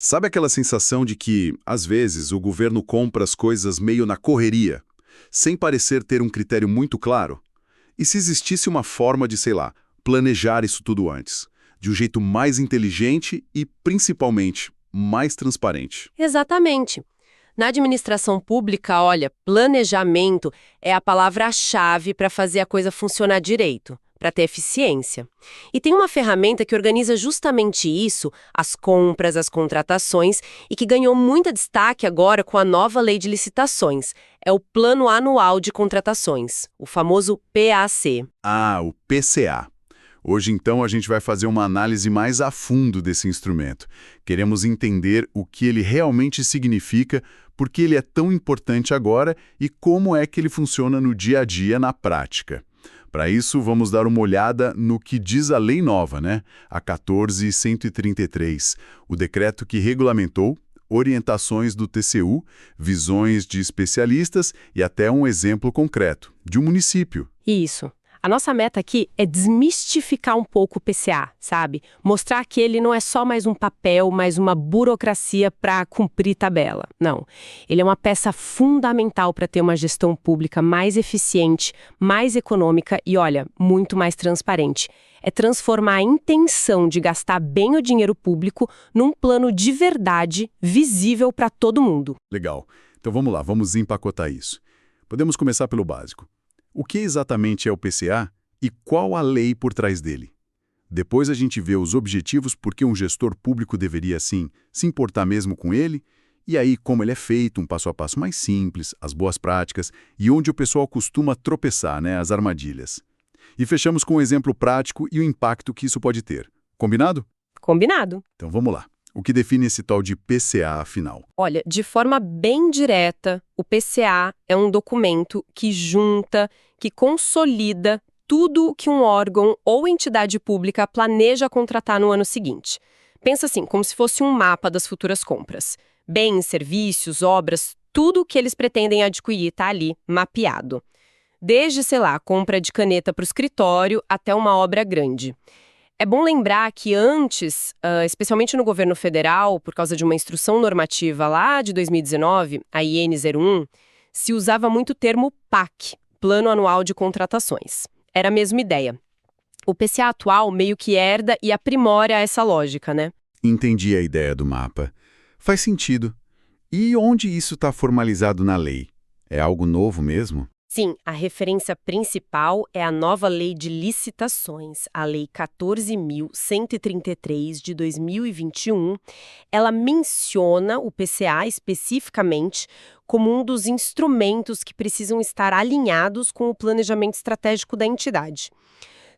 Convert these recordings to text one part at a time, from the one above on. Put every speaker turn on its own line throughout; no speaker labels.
Sabe aquela sensação de que, às vezes, o governo compra as coisas meio na correria, sem parecer ter um critério muito claro? E se existisse uma forma de, sei lá, planejar isso tudo antes, de um jeito mais inteligente e, principalmente, mais transparente?
Exatamente. Na administração pública, olha, planejamento é a palavra-chave para fazer a coisa funcionar direito, para ter eficiência. E tem uma ferramenta que organiza justamente isso, as compras, as contratações, e que ganhou muito destaque agora com a nova lei de licitações. É o Plano Anual de Contratações, o famoso PAC.
Ah, o PCA. Hoje, então, a gente vai fazer uma análise mais a fundo desse instrumento. Queremos entender o que ele realmente significa, por que ele é tão importante agora e como é que ele funciona no dia a dia, na prática. Para isso, vamos dar uma olhada no que diz a lei nova, né? A 14.133, o decreto que regulamentou orientações do TCU, visões de especialistas e até um exemplo concreto, de um município.
Isso. A nossa meta aqui é desmistificar um pouco o PCA, sabe? Mostrar que ele não é só mais um papel, mais uma burocracia para cumprir tabela. Não. Ele é uma peça fundamental para ter uma gestão pública mais eficiente, mais econômica e, olha, muito mais transparente. É transformar a intenção de gastar bem o dinheiro público num plano de verdade, visível para todo mundo.
Legal. Então vamos lá, vamos empacotar isso. Podemos começar pelo básico. O que exatamente é o PCA e qual a lei por trás dele? Depois a gente vê os objetivos por que um gestor público deveria, assim, se importar mesmo com ele, e aí como ele é feito, um passo a passo mais simples, as boas práticas e onde o pessoal costuma tropeçar, né, as armadilhas. E fechamos com um exemplo prático e o impacto que isso pode ter. Combinado?
Combinado.
Então vamos lá. O que define esse tal de PCA, afinal?
Olha, de forma bem direta, o PCA é um documento que junta, que consolida tudo que um órgão ou entidade pública planeja contratar no ano seguinte. Pensa assim, como se fosse um mapa das futuras compras. Bens, serviços, obras, tudo o que eles pretendem adquirir está ali, mapeado. Desde, sei lá, compra de caneta para o escritório até uma obra grande. É bom lembrar que antes, especialmente no governo federal, por causa de uma instrução normativa lá de 2019, a IN 01, se usava muito o termo PAC, Plano Anual de Contratações. Era a mesma ideia. O PCA atual meio que herda e aprimora essa lógica, né?
Entendi a ideia do mapa. Faz sentido. E onde isso está formalizado na lei? É algo novo mesmo?
Sim, a referência principal é a nova Lei de Licitações, a Lei 14.133 de 2021. Ela menciona o PCA especificamente como um dos instrumentos que precisam estar alinhados com o planejamento estratégico da entidade.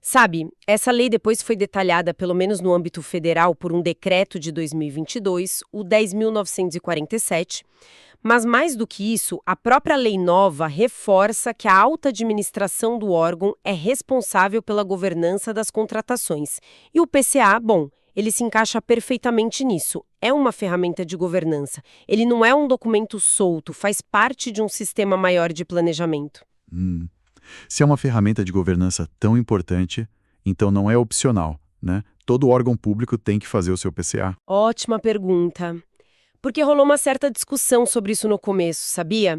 Sabe, essa lei depois foi detalhada, pelo menos no âmbito federal, por um decreto de 2022, o 10.947. Mas mais do que isso, a própria lei nova reforça que a alta administração do órgão é responsável pela governança das contratações. E o PCA, bom, ele se encaixa perfeitamente nisso. É uma ferramenta de governança. Ele não é um documento solto, faz parte de um sistema maior de planejamento.
Se é uma ferramenta de governança tão importante, então não é opcional, né? Todo órgão público tem que fazer o seu PCA.
Ótima pergunta. Porque rolou uma certa discussão sobre isso no começo, sabia?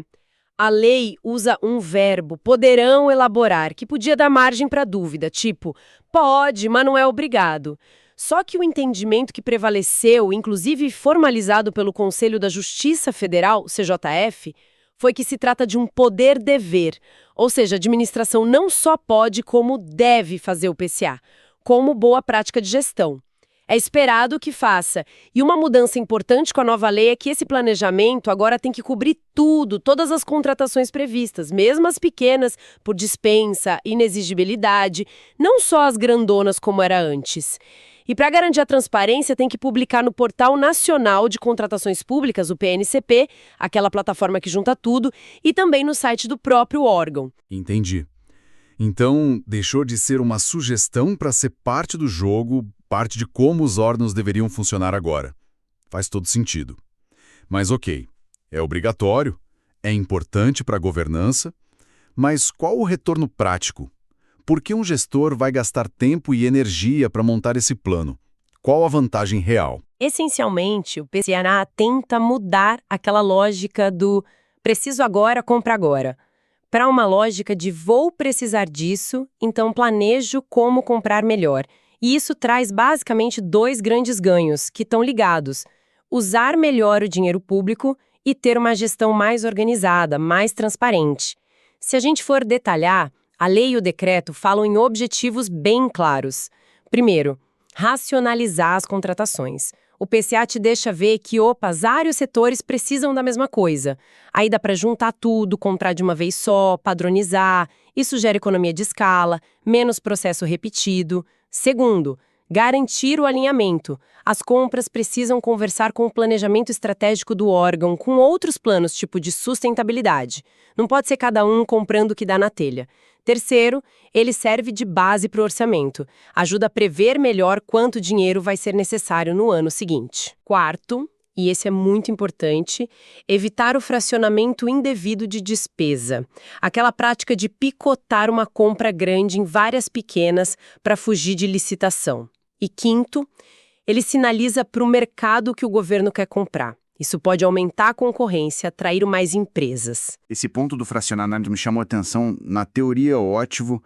A lei usa um verbo, poderão elaborar, que podia dar margem para dúvida, tipo, pode, mas não é obrigado. Só que o entendimento que prevaleceu, inclusive formalizado pelo Conselho da Justiça Federal, CJF, foi que se trata de um poder-dever, ou seja, a administração não só pode, como deve fazer o PCA, como boa prática de gestão. É esperado que faça. E uma mudança importante com a nova lei é que esse planejamento agora tem que cobrir tudo, todas as contratações previstas, mesmo as pequenas, por dispensa, inexigibilidade, não só as grandonas como era antes. E para garantir a transparência, tem que publicar no Portal Nacional de Contratações Públicas, o PNCP, aquela plataforma que junta tudo, e também no site do próprio órgão.
Entendi. Então, deixou de ser uma sugestão para ser parte do jogo, parte de como os órgãos deveriam funcionar agora. Faz todo sentido. Mas ok, é obrigatório, é importante para a governança, mas qual o retorno prático? Por que um gestor vai gastar tempo e energia para montar esse plano? Qual a vantagem real?
Essencialmente, o PCA tenta mudar aquela lógica do preciso agora, compra agora, para uma lógica de vou precisar disso, então planejo como comprar melhor. E isso traz basicamente dois grandes ganhos que estão ligados: usar melhor o dinheiro público e ter uma gestão mais organizada, mais transparente. Se a gente for detalhar, a lei e o decreto falam em objetivos bem claros. Primeiro, racionalizar as contratações. O PCA te deixa ver que, vários setores precisam da mesma coisa. Aí dá para juntar tudo, comprar de uma vez só, padronizar. Isso gera economia de escala, menos processo repetido. Segundo, garantir o alinhamento. As compras precisam conversar com o planejamento estratégico do órgão, com outros planos, tipo de sustentabilidade. Não pode ser cada um comprando o que dá na telha. Terceiro, ele serve de base para o orçamento. Ajuda a prever melhor quanto dinheiro vai ser necessário no ano seguinte. Quarto, e esse é muito importante, evitar o fracionamento indevido de despesa. Aquela prática de picotar uma compra grande em várias pequenas para fugir de licitação. E quinto, ele sinaliza para o mercado que o governo quer comprar. Isso pode aumentar a concorrência, atrair mais empresas.
Esse ponto do fracionamento me chamou a atenção. Na teoria, ótimo,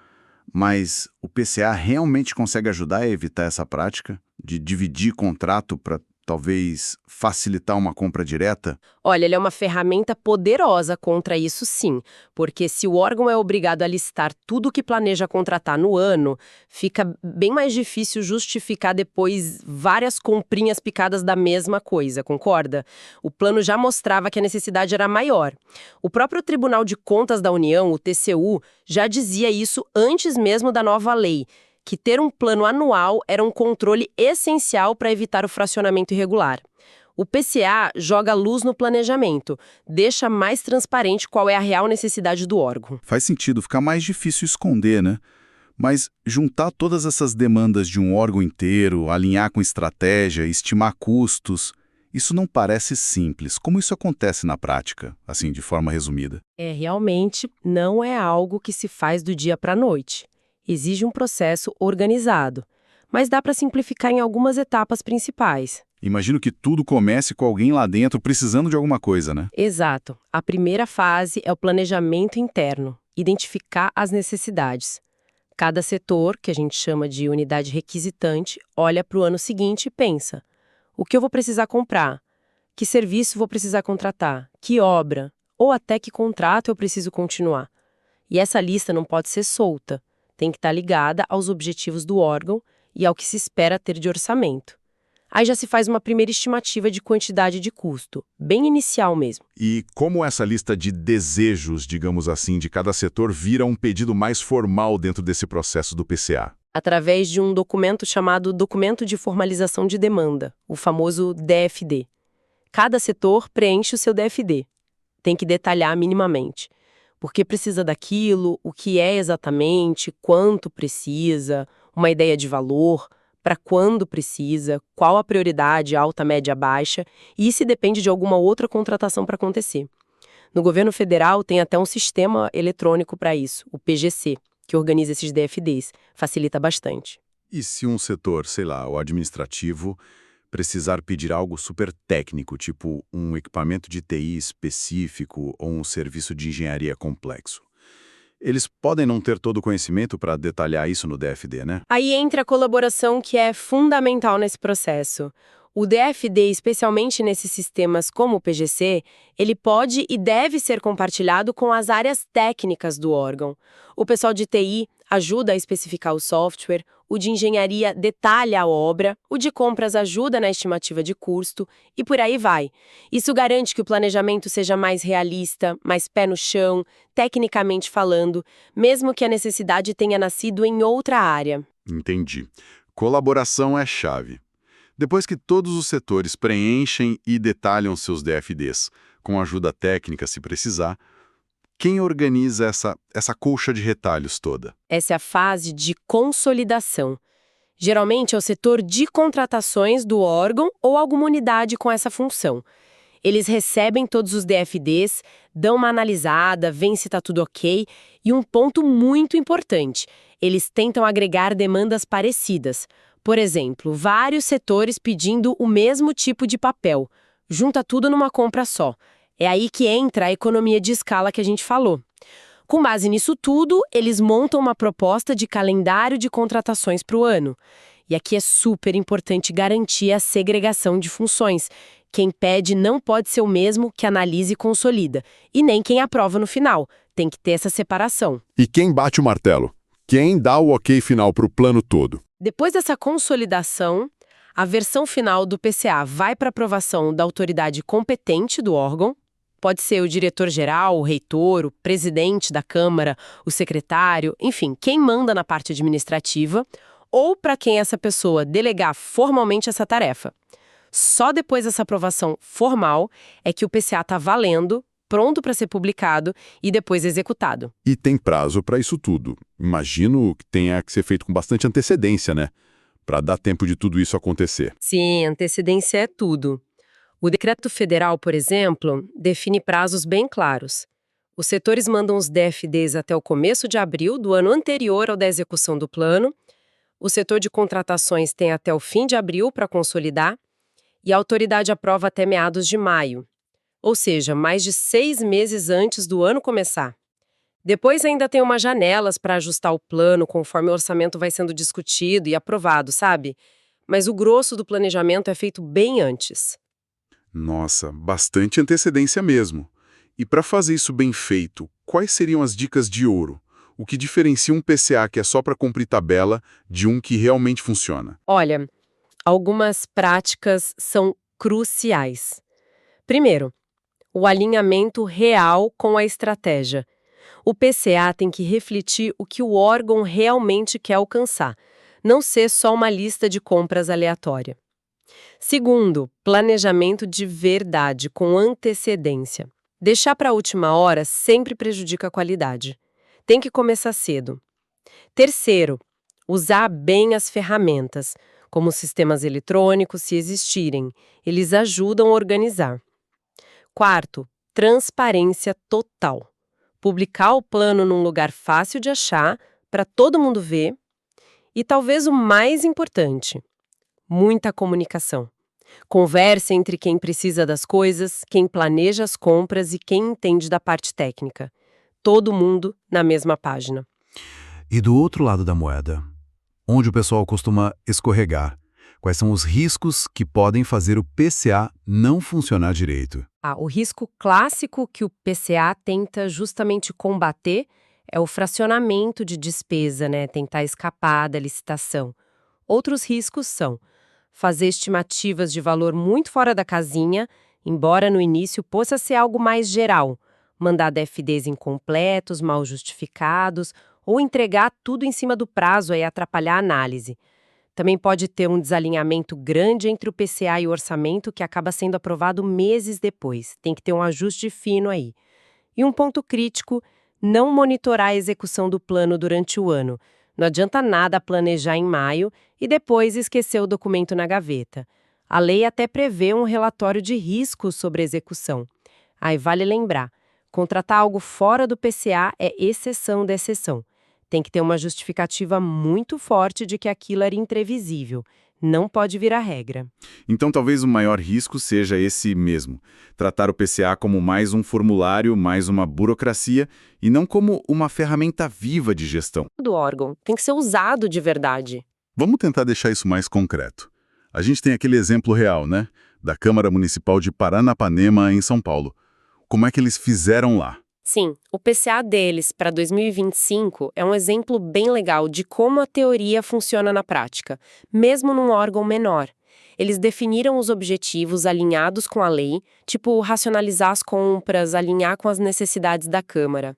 mas o PCA realmente consegue ajudar a evitar essa prática de dividir contrato para talvez facilitar uma compra direta?
Olha, ele é uma ferramenta poderosa contra isso, sim, porque se o órgão é obrigado a listar tudo o que planeja contratar no ano, fica bem mais difícil justificar depois várias comprinhas picadas da mesma coisa, concorda? O plano já mostrava que a necessidade era maior. O próprio Tribunal de Contas da União, o TCU, já dizia isso antes mesmo da nova lei, que ter um plano anual era um controle essencial para evitar o fracionamento irregular. O PCA joga luz no planejamento, deixa mais transparente qual é a real necessidade do órgão.
Faz sentido, fica mais difícil esconder, né? Mas juntar todas essas demandas de um órgão inteiro, alinhar com estratégia, estimar custos, isso não parece simples. Como isso acontece na prática, assim, de forma resumida?
Realmente não é algo que se faz do dia para a noite. Exige um processo organizado, mas dá para simplificar em algumas etapas principais.
Imagino que tudo comece com alguém lá dentro precisando de alguma coisa, né?
Exato. A primeira fase é o planejamento interno, identificar as necessidades. Cada setor, que a gente chama de unidade requisitante, olha para o ano seguinte e pensa: o que eu vou precisar comprar? Que serviço vou precisar contratar? Que obra? Ou até que contrato eu preciso continuar? E essa lista não pode ser solta. Tem que estar ligada aos objetivos do órgão e ao que se espera ter de orçamento. Aí já se faz uma primeira estimativa de quantidade de custo, bem inicial mesmo.
E como essa lista de desejos, digamos assim, de cada setor vira um pedido mais formal dentro desse processo do PCA?
Através de um documento chamado Documento de Formalização de Demanda, o famoso DFD. Cada setor preenche o seu DFD. Tem que detalhar minimamente. Por que precisa daquilo, o que é exatamente, quanto precisa, uma ideia de valor, para quando precisa, qual a prioridade, alta, média, baixa, e se depende de alguma outra contratação para acontecer. No governo federal tem até um sistema eletrônico para isso, o PGC, que organiza esses DFDs, facilita bastante.
E se um setor, sei lá, o administrativo, precisar pedir algo super técnico, tipo um equipamento de TI específico ou um serviço de engenharia complexo? Eles podem não ter todo o conhecimento para detalhar isso no DFD, né?
Aí entra a colaboração que é fundamental nesse processo. O DFD, especialmente nesses sistemas como o PGC, ele pode e deve ser compartilhado com as áreas técnicas do órgão. O pessoal de TI ajuda a especificar o software, o de engenharia detalha a obra, o de compras ajuda na estimativa de custo e por aí vai. Isso garante que o planejamento seja mais realista, mais pé no chão, tecnicamente falando, mesmo que a necessidade tenha nascido em outra área.
Entendi. Colaboração é chave. Depois que todos os setores preenchem e detalham seus DFDs, com ajuda técnica se precisar, quem organiza essa colcha de retalhos toda?
Essa é a fase de consolidação. Geralmente é o setor de contratações do órgão ou alguma unidade com essa função. Eles recebem todos os DFDs, dão uma analisada, veem se está tudo ok, e um ponto muito importante, eles tentam agregar demandas parecidas. Por exemplo, vários setores pedindo o mesmo tipo de papel. Junta tudo numa compra só. É aí que entra a economia de escala que a gente falou. Com base nisso tudo, eles montam uma proposta de calendário de contratações para o ano. E aqui é super importante garantir a segregação de funções. Quem pede não pode ser o mesmo que analisa e consolida, e nem quem aprova no final. Tem que ter essa separação.
E quem bate o martelo? Quem dá o ok final para o plano todo?
Depois dessa consolidação, a versão final do PCA vai para aprovação da autoridade competente do órgão. Pode ser o diretor-geral, o reitor, o presidente da Câmara, o secretário, enfim, quem manda na parte administrativa, ou para quem essa pessoa delegar formalmente essa tarefa. Só depois dessa aprovação formal é que o PCA está valendo, pronto para ser publicado e depois executado.
E tem prazo para isso tudo. Imagino que tenha que ser feito com bastante antecedência, né? Para dar tempo de tudo isso acontecer.
Sim, antecedência é tudo. O decreto federal, por exemplo, define prazos bem claros. Os setores mandam os DFDs até o começo de abril do ano anterior ao da execução do plano. O setor de contratações tem até o fim de abril para consolidar. E a autoridade aprova até meados de maio. Ou seja, mais de 6 meses antes do ano começar. Depois ainda tem umas janelas para ajustar o plano conforme o orçamento vai sendo discutido e aprovado, sabe? Mas o grosso do planejamento é feito bem antes.
Nossa, bastante antecedência mesmo. E para fazer isso bem feito, quais seriam as dicas de ouro? O que diferencia um PCA que é só para cumprir tabela de um que realmente funciona?
Olha, algumas práticas são cruciais. Primeiro, o alinhamento real com a estratégia. O PCA tem que refletir o que o órgão realmente quer alcançar, não ser só uma lista de compras aleatória. Segundo, planejamento de verdade, com antecedência. Deixar para a última hora sempre prejudica a qualidade. Tem que começar cedo. Terceiro, usar bem as ferramentas, como sistemas eletrônicos, se existirem. Eles ajudam a organizar. Quarto, transparência total. Publicar o plano num lugar fácil de achar, para todo mundo ver. E talvez o mais importante, muita comunicação. Conversa entre quem precisa das coisas, quem planeja as compras e quem entende da parte técnica. Todo mundo na mesma página.
E do outro lado da moeda, onde o pessoal costuma escorregar, quais são os riscos que podem fazer o PCA não funcionar direito?
O risco clássico que o PCA tenta justamente combater é o fracionamento de despesa, né? Tentar escapar da licitação. Outros riscos são fazer estimativas de valor muito fora da casinha, embora no início possa ser algo mais geral, mandar DFDs incompletos, mal justificados, ou entregar tudo em cima do prazo e atrapalhar a análise. Também pode ter um desalinhamento grande entre o PCA e o orçamento que acaba sendo aprovado meses depois. Tem que ter um ajuste fino aí. E um ponto crítico, não monitorar a execução do plano durante o ano. Não adianta nada planejar em maio e depois esquecer o documento na gaveta. A lei até prevê um relatório de riscos sobre a execução. Aí vale lembrar, contratar algo fora do PCA é exceção da exceção. Tem que ter uma justificativa muito forte de que aquilo era imprevisível. Não pode virar regra.
Então talvez o maior risco seja esse mesmo. Tratar o PCA como mais um formulário, mais uma burocracia, e não como uma ferramenta viva de gestão.
Do órgão tem que ser usado de verdade.
Vamos tentar deixar isso mais concreto. A gente tem aquele exemplo real, né? Da Câmara Municipal de Paranapanema, em São Paulo. Como é que eles fizeram lá?
Sim, o PCA deles para 2025 é um exemplo bem legal de como a teoria funciona na prática, mesmo num órgão menor. Eles definiram os objetivos alinhados com a lei, tipo racionalizar as compras, alinhar com as necessidades da Câmara.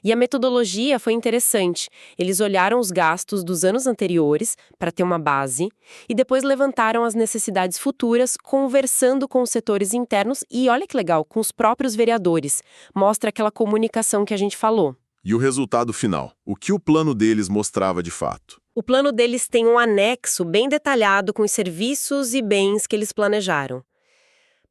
E a metodologia foi interessante. Eles olharam os gastos dos anos anteriores para ter uma base e depois levantaram as necessidades futuras, conversando com os setores internos e, olha que legal, com os próprios vereadores. Mostra aquela comunicação que a gente falou.
E o resultado final? O que o plano deles mostrava de fato?
O plano deles tem um anexo bem detalhado com os serviços e bens que eles planejaram.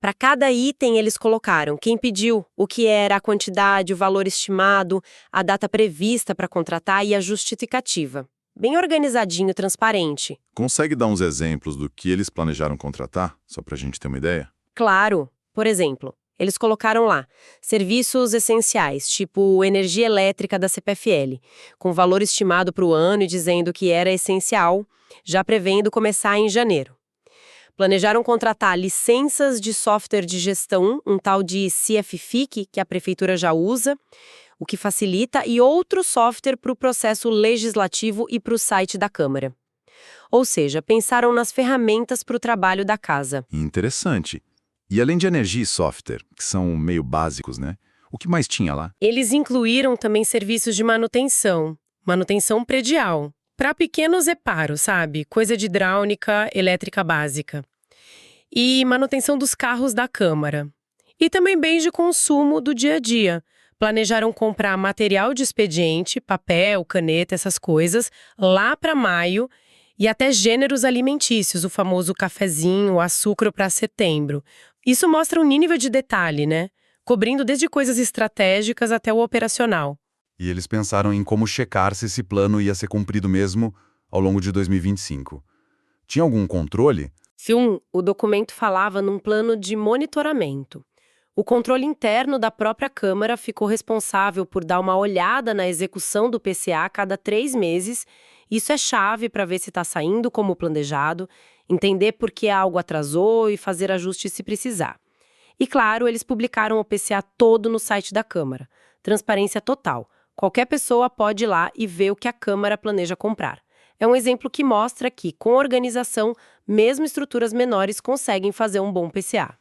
Para cada item, eles colocaram quem pediu, o que era, a quantidade, o valor estimado, a data prevista para contratar e a justificativa. bem organizadinho, transparente.
Consegue dar uns exemplos do que eles planejaram contratar, só para a gente ter uma ideia?
Claro, por exemplo, eles colocaram lá serviços essenciais, tipo energia elétrica da CPFL, com valor estimado para o ano e dizendo que era essencial, já prevendo começar em janeiro. Planejaram contratar licenças de software de gestão, um tal de CFFIC, que a prefeitura já usa, o que facilita, e outro software para o processo legislativo e para o site da Câmara. Ou seja, pensaram nas ferramentas para o trabalho da casa.
Interessante. E além de energia e software, que são meio básicos, né? O que mais tinha lá?
Eles incluíram também serviços de manutenção predial, para pequenos reparos, sabe? Coisa de hidráulica, elétrica básica. E manutenção dos carros da Câmara. E também bens de consumo do dia a dia. Planejaram comprar material de expediente, papel, caneta, essas coisas, lá para maio, e até gêneros alimentícios, o famoso cafezinho, açúcar para setembro. Isso mostra um nível de detalhe, né? Cobrindo desde coisas estratégicas até o operacional.
E eles pensaram em como checar se esse plano ia ser cumprido mesmo ao longo de 2025. Tinha algum controle?
Sim, o documento falava num plano de monitoramento. O controle interno da própria Câmara ficou responsável por dar uma olhada na execução do PCA a cada 3 meses. Isso é chave para ver se está saindo como planejado, entender por que algo atrasou e fazer ajustes se precisar. E claro, eles publicaram o PCA todo no site da Câmara. Transparência total. Qualquer pessoa pode ir lá e ver o que a Câmara planeja comprar. É um exemplo que mostra que, com organização, mesmo estruturas menores conseguem fazer um bom PCA.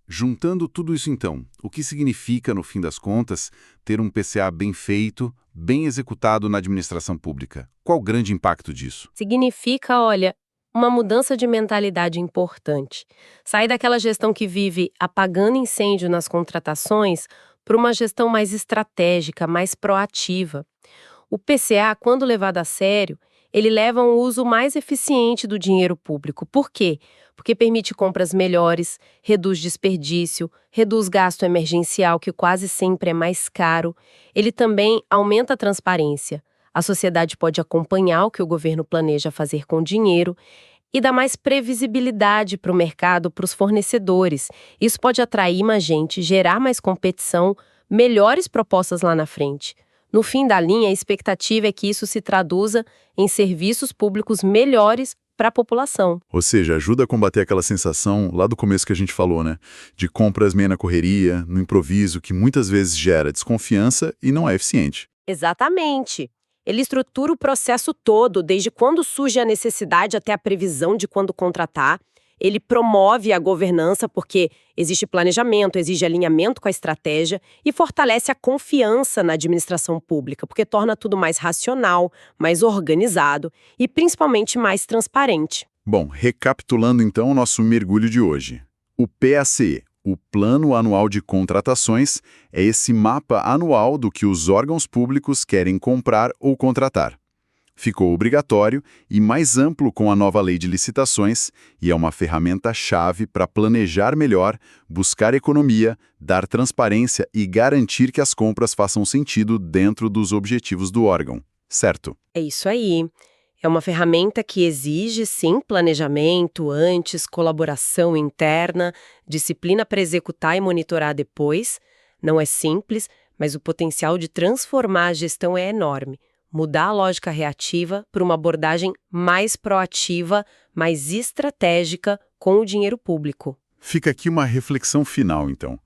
Juntando tudo isso então, o que significa, no fim das contas, ter um PCA bem feito, bem executado na administração pública? Qual o grande impacto disso?
Significa, olha, uma mudança de mentalidade importante. Sair daquela gestão que vive apagando incêndio nas contratações para uma gestão mais estratégica, mais proativa. O PCA, quando levado a sério, ele leva a um uso mais eficiente do dinheiro público. Por quê? Porque permite compras melhores, reduz desperdício, reduz gasto emergencial, que quase sempre é mais caro. Ele também aumenta a transparência. A sociedade pode acompanhar o que o governo planeja fazer com o dinheiro e dá mais previsibilidade para o mercado, para os fornecedores. Isso pode atrair mais gente, gerar mais competição, melhores propostas lá na frente. No fim da linha, a expectativa é que isso se traduza em serviços públicos melhores para a população.
Ou seja, ajuda a combater aquela sensação lá do começo que a gente falou, né? De compras meio na correria, no improviso, que muitas vezes gera desconfiança e não é eficiente.
Exatamente. Ele estrutura o processo todo, desde quando surge a necessidade até a previsão de quando contratar. Ele promove a governança porque existe planejamento, exige alinhamento com a estratégia e fortalece a confiança na administração pública, porque torna tudo mais racional, mais organizado e principalmente mais transparente.
Bom, recapitulando então o nosso mergulho de hoje. O PACE, o Plano Anual de Contratações, é esse mapa anual do que os órgãos públicos querem comprar ou contratar. Ficou obrigatório e mais amplo com a nova lei de licitações e é uma ferramenta-chave para planejar melhor, buscar economia, dar transparência e garantir que as compras façam sentido dentro dos objetivos do órgão. Certo?
É isso aí. É uma ferramenta que exige, sim, planejamento antes, colaboração interna, disciplina para executar e monitorar depois. Não é simples, mas o potencial de transformar a gestão é enorme. Mudar a lógica reativa para uma abordagem mais proativa, mais estratégica com o dinheiro público.
Fica aqui uma reflexão final, então.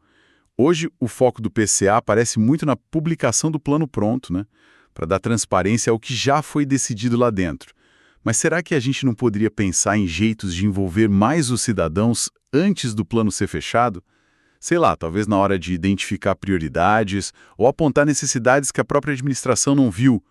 Hoje, o foco do PCA aparece muito na publicação do plano pronto, né? Para dar transparência ao que já foi decidido lá dentro. Mas será que a gente não poderia pensar em jeitos de envolver mais os cidadãos antes do plano ser fechado? Sei lá, talvez na hora de identificar prioridades ou apontar necessidades que a própria administração não viu.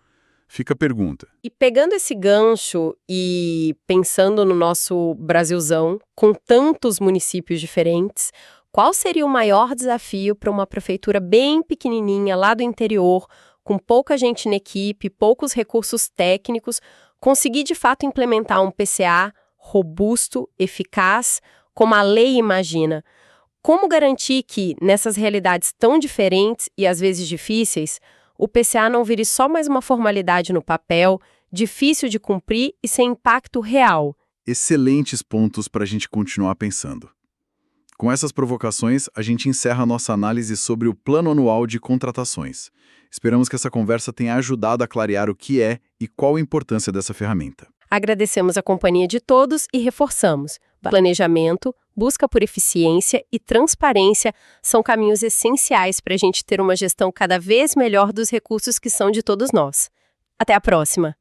Fica a pergunta.
E pegando esse gancho e pensando no nosso Brasilzão, com tantos municípios diferentes, qual seria o maior desafio para uma prefeitura bem pequenininha, lá do interior, com pouca gente na equipe, poucos recursos técnicos, conseguir de fato implementar um PCA robusto, eficaz, como a lei imagina? Como garantir que, nessas realidades tão diferentes e às vezes difíceis, o PCA não vire só mais uma formalidade no papel, difícil de cumprir e sem impacto real.
Excelentes pontos para a gente continuar pensando. Com essas provocações, a gente encerra a nossa análise sobre o Plano Anual de Contratações. Esperamos que essa conversa tenha ajudado a clarear o que é e qual a importância dessa ferramenta.
Agradecemos a companhia de todos e reforçamos: planejamento, busca por eficiência e transparência são caminhos essenciais para a gente ter uma gestão cada vez melhor dos recursos que são de todos nós. Até a próxima!